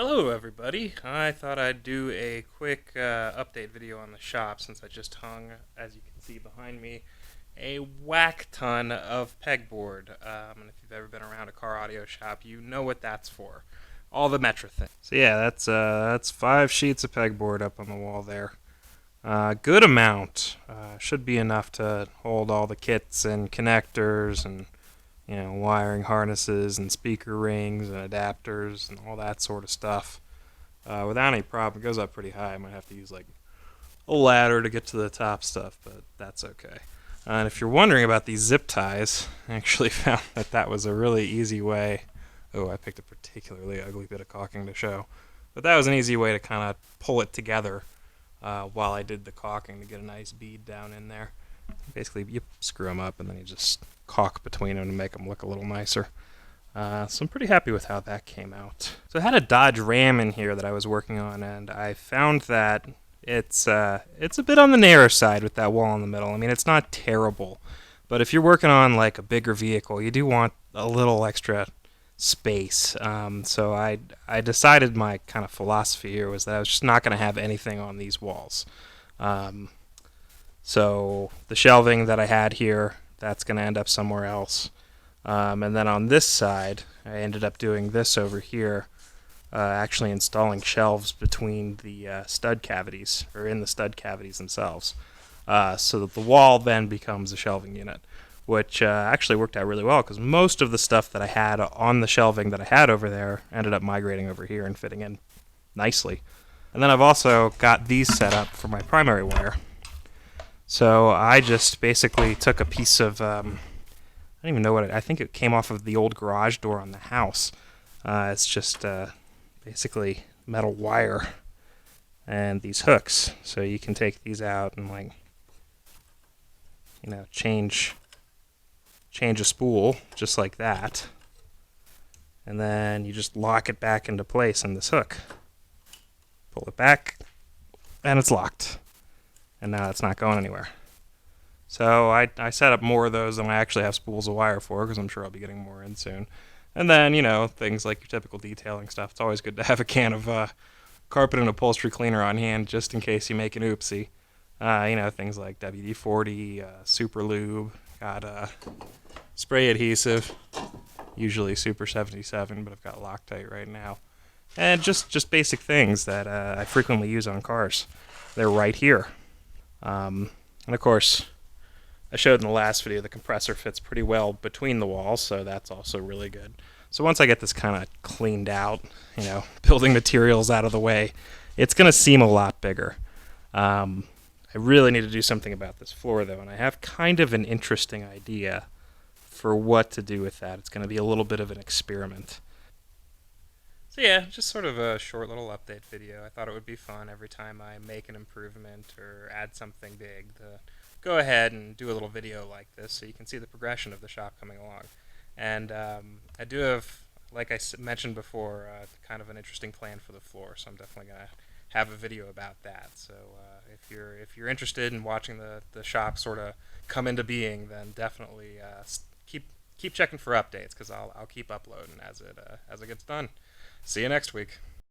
Hello everybody, I thought I'd do a quick update video on the shop since I just hung, as you can see behind me, a whack ton of pegboard. And if you've ever been around a car audio shop, you know what that's for. All the Metra things. So yeah, that's 5 sheets of pegboard up on the wall there. Good amount. Should be enough to hold all the kits and connectors and wiring harnesses and speaker rings and adapters and all that sort of stuff. Without any problem. It goes up pretty high. I might have to use like a ladder to get to the top stuff, but that's okay. And if you're wondering about these zip ties, I actually found that was a really easy way. Oh, I picked a particularly ugly bit of caulking to show. But that was an easy way to kind of pull it together while I did the caulking to get a nice bead down in there. Basically, you screw them up and then you just caulk between them to make them look a little nicer. So I'm pretty happy with how that came out. So I had a Dodge Ram in here that I was working on, and I found that it's a bit on the narrow side with that wall in the middle. I mean, it's not terrible, but if you're working on like a bigger vehicle, you do want a little extra space. So I decided my kind of philosophy here was that I was just not going to have anything on these walls. So the shelving that I had here, that's going to end up somewhere else. And then on this side, I ended up doing this over here, actually installing shelves between the stud cavities, or in the stud cavities themselves, so that the wall then becomes a shelving unit, which actually worked out really well because most of the stuff that I had on the shelving that I had over there ended up migrating over here and fitting in nicely. And then I've also got these set up for my primary wire. So I just basically took a piece of, I don't even know I think it came off of the old garage door on the house. It's just basically metal wire and these hooks. So you can take these out and change a spool just like that. And then you just lock it back into place in this hook. Pull it back and it's locked. And now it's not going anywhere. So I set up more of those than I actually have spools of wire for, because I'm sure I'll be getting more in soon. And then, things like your typical detailing stuff. It's always good to have a can of carpet and upholstery cleaner on hand just in case you make an oopsie. Things like WD-40, Super Lube, got spray adhesive, usually Super 77, but I've got Loctite right now. And just basic things that I frequently use on cars. They're right here. And of course, I showed in the last video the compressor fits pretty well between the walls, so that's also really good. So once I get this kind of cleaned out, building materials out of the way, it's going to seem a lot bigger. I really need to do something about this floor, though, and I have kind of an interesting idea for what to do with that. It's going to be a little bit of an experiment. So yeah, just sort of a short little update video. I thought it would be fun every time I make an improvement or add something big to go ahead and do a little video like this so you can see the progression of the shop coming along. And I do have, like I mentioned before, kind of an interesting plan for the floor, so I'm definitely going to have a video about that. So if you're interested in watching the shop sort of come into being, then definitely keep checking for updates, because I'll keep uploading as it gets done. See you next week.